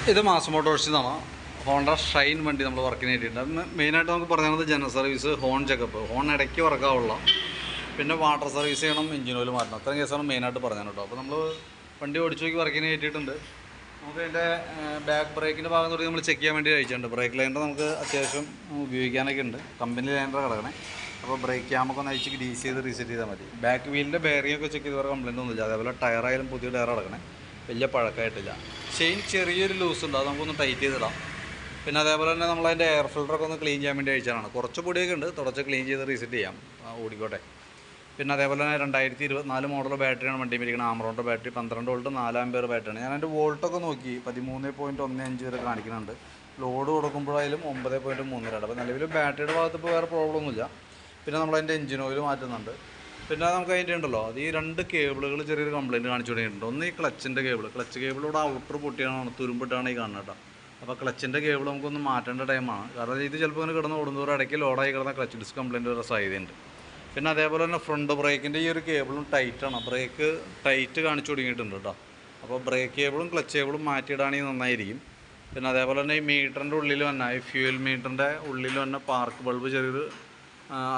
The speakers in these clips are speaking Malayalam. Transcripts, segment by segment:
ഇത് മാസ് മോട്ടോഴ്സിന്നാണ് ഹോണ്ട ഷൈൻ വണ്ടി നമ്മൾ വർക്കിന് വേണ്ടിയിട്ടുണ്ട്. അത് മെയിനായിട്ട് നമുക്ക് പറയുന്നത് general service, horn checkup, horn ഇടയ്ക്ക് വർക്കാവുള്ള, പിന്നെ വാട്ടർ സർവീസ് ചെയ്യണം, എഞ്ചിൻ ഓയിൽ മാറ്റണം. അത്രയും കേസാണ് മെയിനായിട്ട് പറഞ്ഞത് കേട്ടോ. അപ്പോൾ നമ്മൾ വണ്ടി ഓടിച്ചു നോക്കി വർക്കിന് കയറ്റിയിട്ടുണ്ട്. നമുക്ക് അതിൻ്റെ ബാക്ക് ബ്രേക്കിൻ്റെ ഭാഗം തൊട്ട് നമ്മൾ ചെക്ക് ചെയ്യാൻ വേണ്ടി അയച്ചിട്ടുണ്ട്. ബ്രേക്ക് ലൈനർ നമുക്ക് അത്യാവശ്യം ഉപയോഗിക്കാനൊക്കെ ഉണ്ട്. കമ്പനി ലൈനർ കിടക്കണേ. അപ്പോൾ ബ്രേക്ക് ക്യാമൊക്കെ ഒന്ന് അയച്ച് ഗ്രീസ് ചെയ്ത് റീസെറ്റ് ചെയ്താൽ മതി. ബാക്ക് വീലിൻ്റെ ബെയറിംഗ് ഒക്കെ ചെക്ക് ചെയ്ത് വേറെ കംപ്ലയിൻ്റ് ഒന്നുമില്ല. അതേപോലെ ടയറായാലും പുതിയ ടയർ കിടക്കണേ, വലിയ പഴക്കമായിട്ടില്ല. ചെയിൻ ചെറിയൊരു ലൂസ് ഉണ്ട്, അത് നമുക്കൊന്ന് ടൈറ്റ് ചെയ്തിടാം. പിന്നെ അതേപോലെ തന്നെ നമ്മളതിൻ്റെ എയർ ഫിൽറ്ററൊക്കെ ഒന്ന് ക്ലീൻ ചെയ്യാൻ വേണ്ടി അയച്ചതാണ്. കുറച്ച് പൊടിയൊക്കെ ഉണ്ട്, തുടച്ച് ക്ലീൻ ചെയ്ത് റീസെറ്റ് ചെയ്യാം, ഓടിക്കോട്ടെ. പിന്നെ അതേപോലെ തന്നെ 2024 മോഡൽ ബാറ്ററിയാണ് വണ്ടി മേടിക്കുന്നത്. ആമറോണിൻ്റെ ബാറ്ററി 12 വോൾട്ട് 4 ആമ്പിയർ ബാറ്ററിയാണ്. ഞാൻ അതിൻ്റെ വോൾട്ടൊക്കെ നോക്കി 13.15 വരെ കാണിക്കുന്നുണ്ട്. ലോഡ് കൊടുക്കുമ്പോഴായാലും 9.32. അപ്പോൾ നിലവിൽ ബാറ്ററിയുടെ ഭാഗത്ത് ഇപ്പോൾ വേറെ പ്രോബ്ലം ഒന്നുമില്ല. പിന്നെ നമ്മളതിൻ്റെ എഞ്ചിൻ ഓയിൽ മാറ്റുന്നുണ്ട്. പിന്നെ നമുക്ക് അതിൻ്റെ ഉണ്ടല്ലോ, അത് ഈ 2 കേബിളുകൾ ചെറിയൊരു കംപ്ലയിൻറ്റ് കാണിച്ചു തുടങ്ങിയിട്ടുണ്ട്. ഒന്ന് ഈ ക്ലച്ച് കേബിൾ ഇവിടെ ഔട്ടർ പൊട്ടിയാണ്, തുരുമ്പിട്ടാണ് ഈ കാണുന്നത് കേട്ടോ. അപ്പോൾ ക്ലച്ചിൻ്റെ കേബിൾ നമുക്കൊന്ന് മാറ്റേണ്ട ടൈമാണ്. കാരണം ഇത് ചിലപ്പോൾ ഇങ്ങനെ കിടന്ന് ഓടുന്നവർ ഇടയ്ക്ക് ലോഡായി കിടന്ന ക്ലച്ച് ഡിസ്ക് കംപ്ലയിൻറ്റ് വരെ സാധ്യതയുണ്ട്. പിന്നെ അതേപോലെ തന്നെ ഫ്രണ്ട് ബ്രേക്കിൻ്റെ ഈ ഒരു കേബിളും ടൈറ്റാണ്, ബ്രേക്ക് ടൈറ്റ് കാണിച്ചു തുടങ്ങിയിട്ടുണ്ട് കേട്ടോ. അപ്പോൾ ബ്രേക്ക് കേബിളും ക്ലച്ച് കേബിളും മാറ്റിയിടാണെങ്കിൽ നന്നായിരിക്കും. പിന്നെ അതേപോലെ തന്നെ ഈ മീറ്ററിൻ്റെ ഉള്ളിൽ തന്നെ, ഈ ഫ്യൂൽ മീറ്ററിൻ്റെ ഉള്ളിൽ തന്നെ പാർക്ക് ബൾബ് ചെറിയൊരു,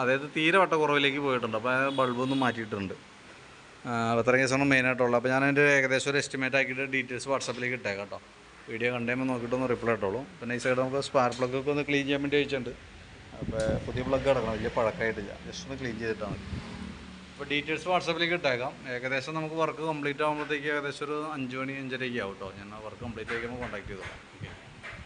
അതായത് തീരെ വട്ടക്കുറവിലേക്ക് പോയിട്ടുണ്ട്. അപ്പോൾ ആ ബൾബൊന്നും മാറ്റിയിട്ടുണ്ട്. അത്രയും കേസാണ് മെയിനായിട്ടുള്ളത്. അപ്പോൾ ഞാൻ അതിൻ്റെ ഏകദേശം ഒരു എസ്റ്റിമേറ്റ് ആക്കിയിട്ട് ഡീറ്റെയിൽസ് വാട്സാപ്പിലേക്ക് ഇട്ടേക്കാം കേട്ടോ. വീഡിയോ കണ്ടുമ്പോൾ നോക്കിയിട്ടൊന്ന് റിപ്ലൈ ഇട്ടോളൂ. പിന്നെ ഈ സൈഡ് നമുക്ക് സ്പാർക്ക് പ്ലഗൊക്കെ ഒന്ന് ക്ലീൻ ചെയ്യാൻ വേണ്ടി അയച്ചിട്ടുണ്ട്. അപ്പോൾ പുതിയ പ്ലഗ് കിടക്കണം, വലിയ പഴക്കമായിട്ടില്ല, ജസ്റ്റ് ഒന്ന് ക്ലീൻ ചെയ്തിട്ടാണ് മതി. അപ്പോൾ ഡീറ്റെയിൽസ് വാട്സാപ്പിലേക്ക് ഇട്ടേക്കാം. ഏകദേശം നമുക്ക് വർക്ക് കംപ്ലീറ്റ് ആകുമ്പോഴത്തേക്ക് ഏകദേശം ഒരു 5 മണി 5:30 ആവും കേട്ടോ. ഞാൻ വർക്ക് കംപ്ലീറ്റ് ആക്കുമ്പോൾ കോൺടാക്ട് ചെയ്തോളാം. ഓക്കെ.